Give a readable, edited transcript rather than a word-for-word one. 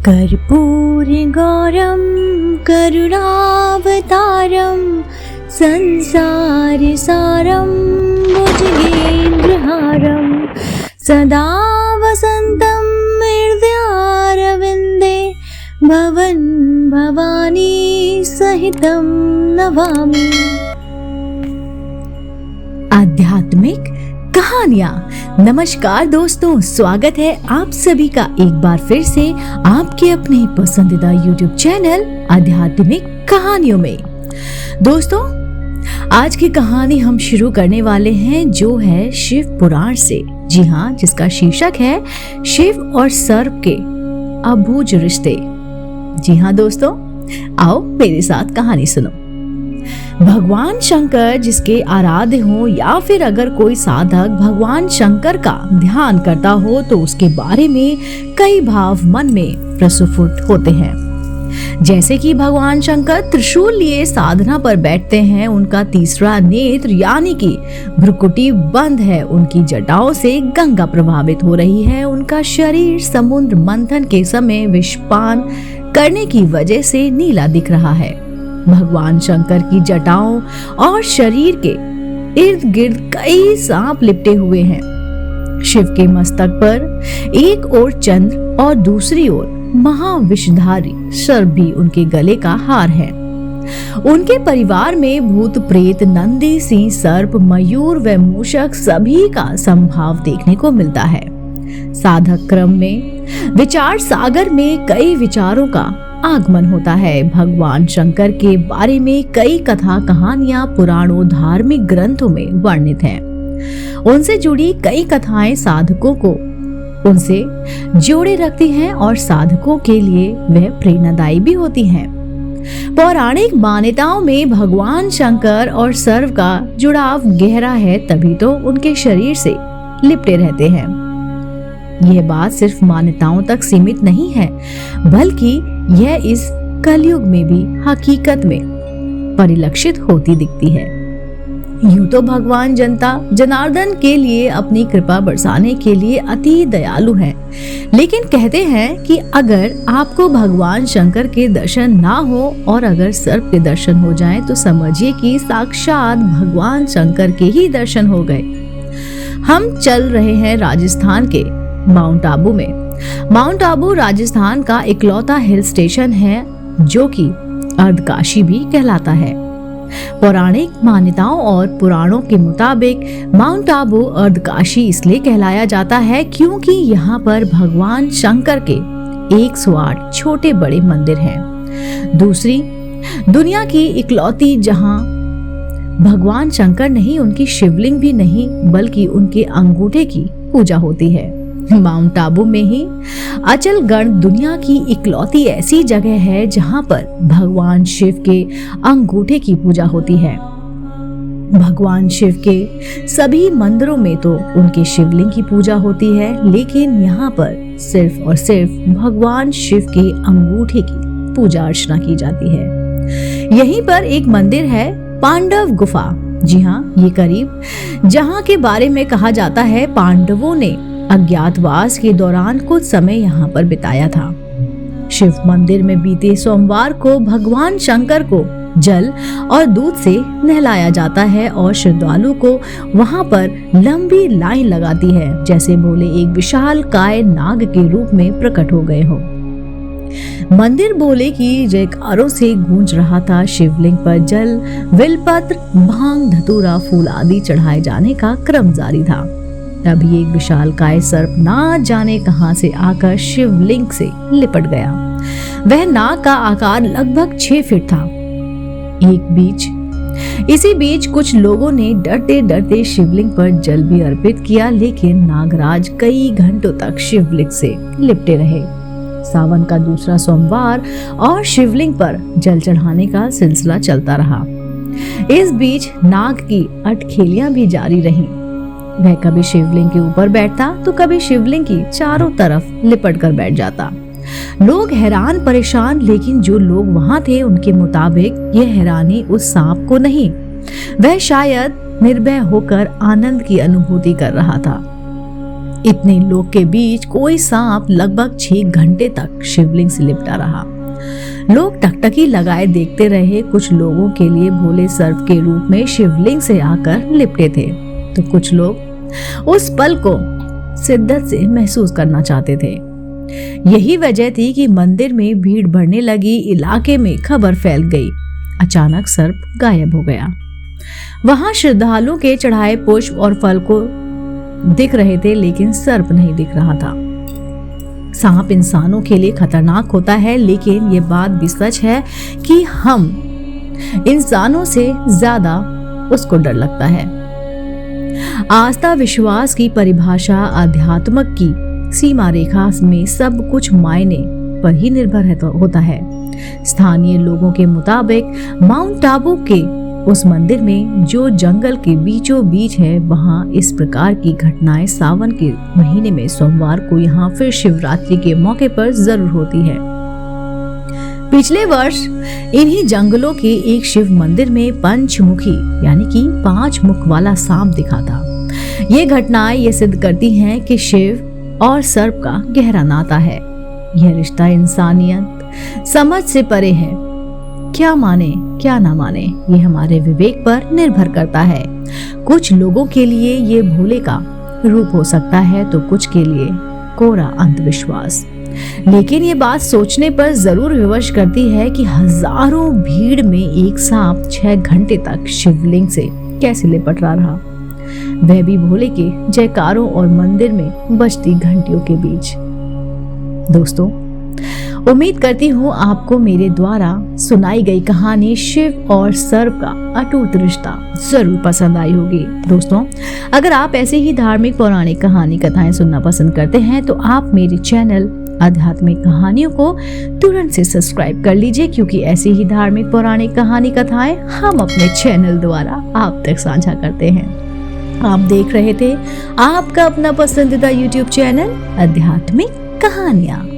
कर्पूरगौरं करुणावतारं संसारसारं भुजगेन्द्रहारं सदा वसन्तं हृदयारविन्दे भवन् भवानी सहितं नमामि। आध्यात्मिक कहानियां। नमस्कार दोस्तों, स्वागत है आप सभी का एक बार फिर से आपके अपने पसंदीदा YouTube चैनल आध्यात्मिक कहानियों में। दोस्तों, आज की कहानी हम शुरू करने वाले हैं जो है शिव पुराण से। जी हाँ, जिसका शीर्षक है शिव और सर्प के अबूझ रिश्ते। जी हाँ दोस्तों, आओ मेरे साथ कहानी सुनो। भगवान शंकर जिसके आराध्य हो या फिर अगर कोई साधक भगवान शंकर का ध्यान करता हो तो उसके बारे में कई भाव मन में प्रस्फुट होते हैं। जैसे कि भगवान शंकर त्रिशूल लिए साधना पर बैठते हैं, उनका तीसरा नेत्र यानी कि भ्रुकुटी बंद है, उनकी जटाओं से गंगा प्रभावित हो रही है, उनका शरीर समुद्र मंथन के समय विषपान करने की वजह से नीला दिख रहा है। भगवान शंकर की जटाओं और शरीर के इर्द गिर्द कई सांप लिपटे हुए हैं। शिव के मस्तक पर एक ओर चंद्र और दूसरी ओर महाविषधारी सर्प भी उनके गले का हार है। उनके परिवार में भूत प्रेत नंदी सिंह सर्प मयूर व मूषक सभी का संभाव देखने को मिलता है। साधक क्रम में विचार सागर में कई विचारों का आगमन होता है। भगवान शंकर के बारे में कई कथा कहानियां पुराणों धार्मिक ग्रंथों में वर्णित हैं। उनसे जुड़ी कई कथाएं साधकों को उनसे जोड़े रखती हैं और साधकों के लिए वह प्रेरणादायी भी होती हैं। पौराणिक मान्यताओं में भगवान शंकर और सर्प का जुड़ाव गहरा है, तभी तो उनके शरीर से लिपटे रहते हैं। यह बात सिर्फ मान्यताओं तक सीमित नहीं है, बल्कि यह इस कलयुग में भी हकीकत में परिलक्षित होती दिखती है। यूं तो भगवान जनता जनार्दन के लिए अपनी कृपा बरसाने के लिए अति दयालु हैं, लेकिन कहते हैं कि अगर आपको भगवान शंकर के दर्शन ना हो और अगर सर्प के दर्शन हो जाएं तो समझिए कि साक्षात भगवान शंकर के ही दर्शन हो गए। हम चल रहे हैं राजस्थान के माउंट आबू में। माउंट आबू राजस्थान का इकलौता हिल स्टेशन है जो कि अर्धकाशी भी कहलाता है। पौराणिक मान्यताओं और पुराणों के मुताबिक माउंट आबू अर्धकाशी इसलिए कहलाया जाता है क्योंकि यहाँ पर भगवान शंकर के 108 छोटे बड़े मंदिर हैं। दूसरी दुनिया की इकलौती जहाँ भगवान शंकर नहीं, उनकी शिवलिंग भी नहीं, बल्कि उनके अंगूठे की पूजा होती है। माउंट आबू में ही अचलगढ़ दुनिया की इकलौती ऐसी जगह है जहां पर भगवान शिव के अंगूठे की पूजा होती है। भगवान शिव के सभी मंदिरों में तो उनके शिवलिंग की पूजा होती है, लेकिन यहाँ पर सिर्फ और सिर्फ भगवान शिव के अंगूठे की पूजा अर्चना की जाती है। यहीं पर एक मंदिर है, पांडव गुफा। जी हाँ, ये करीब जहाँ के बारे में कहा जाता है पांडवों ने अज्ञातवास के दौरान कुछ समय यहाँ पर बिताया था। शिव मंदिर में बीते सोमवार को भगवान शंकर को जल और दूध से नहलाया जाता है और श्रद्धालु को वहां पर लंबी लाइन लगाती है, जैसे बोले एक विशाल काय नाग के रूप में प्रकट हो गए हो। मंदिर बोले की जयकारों से गूंज रहा था। शिवलिंग पर जल, बिलपत्र, भांग, धतूरा, फूल आदि चढ़ाए जाने का क्रम जारी था। तभी एक विशालकाय सर्प ना जाने कहां से आकर शिवलिंग से लिपट गया। वह नाग का आकार लगभग 6 फीट था। इसी बीच कुछ लोगों ने डरते डरते शिवलिंग पर जल भी अर्पित किया, लेकिन नागराज कई घंटों तक शिवलिंग से लिपटे रहे। सावन का दूसरा सोमवार और शिवलिंग पर जल चढ़ाने का सिलसिला चलता रहा। इस बीच नाग की अटखेलियां भी जारी रहीं। वह कभी शिवलिंग के ऊपर बैठता तो कभी शिवलिंग की चारों तरफ लिपट कर बैठ जाता। लोग हैरान परेशान, लेकिन जो लोग वहां थे उनके मुताबिक यह हैरानी उस सांप को नहीं, वह शायद निर्भय होकर आनंद की अनुभूति कर रहा था। इतने लोग के बीच कोई सांप लगभग 6 घंटे तक शिवलिंग से लिपटा रहा। लोग टकटकी लगाए देखते रहे। कुछ लोगों के लिए भोले सर्प के रूप में शिवलिंग से आकर लिपटे थे, तो कुछ लोग उस पल को शिद्दत से महसूस करना चाहते थे। यही वजह थी कि मंदिर में भीड़ बढ़ने लगी। इलाके में खबर फैल गई, अचानक सर्प गायब हो गया। वहां श्रद्धालुओं के चढ़ाए पुष्प और फल को दिख रहे थे, लेकिन सर्प नहीं दिख रहा था। सांप इंसानों के लिए खतरनाक होता है, लेकिन ये बात भी सच है कि हम इंसानों से ज्यादा उसको डर लगता है। आस्था विश्वास की परिभाषा अध्यात्म की सीमा रेखा में सब कुछ मायने पर ही निर्भर होता है। स्थानीय लोगों के मुताबिक माउंट आबू के उस मंदिर में जो जंगल के बीचों बीच है, वहां इस प्रकार की घटनाएं सावन के महीने में सोमवार को यहाँ फिर शिवरात्रि के मौके पर जरूर होती है। पिछले वर्ष इन्हीं जंगलों के एक शिव मंदिर में पंचमुखी यानी कि 5 मुख वाला सांप दिखा था। ये घटनाएं ये सिद्ध करती हैं कि शिव और सर्प का गहरा नाता है। यह रिश्ता इंसानियत समझ से परे है। क्या माने क्या ना माने, ये हमारे विवेक पर निर्भर करता है। कुछ लोगों के लिए ये भोले का रूप हो सकता है, तो कुछ के लिए कोरा अंधविश्वास। लेकिन ये बात सोचने पर जरूर विवश करती है कि हजारों भीड़ में एक सांप 6 घंटे तक शिवलिंग से कैसे लिपट रहा, वह भी भोले के जयकारों और मंदिर में बजती घंटियों के बीच। दोस्तों, उम्मीद करती हूँ आपको मेरे द्वारा सुनाई गई कहानी शिव और सर्प का अटूट रिश्ता जरूर पसंद आई होगी। दोस्तों, अगर आप ऐसे ही धार्मिक पौराणिक कहानी कथाएं सुनना पसंद करते हैं, तो आप मेरे चैनल आध्यात्मिक कहानियों को तुरंत से सब्सक्राइब कर लीजिए, क्योंकि ऐसी ही धार्मिक पौराणिक कहानी कथाएं हम अपने चैनल द्वारा आप तक साझा करते हैं। आप देख रहे थे आपका अपना पसंदीदा YouTube चैनल आध्यात्मिक कहानियां।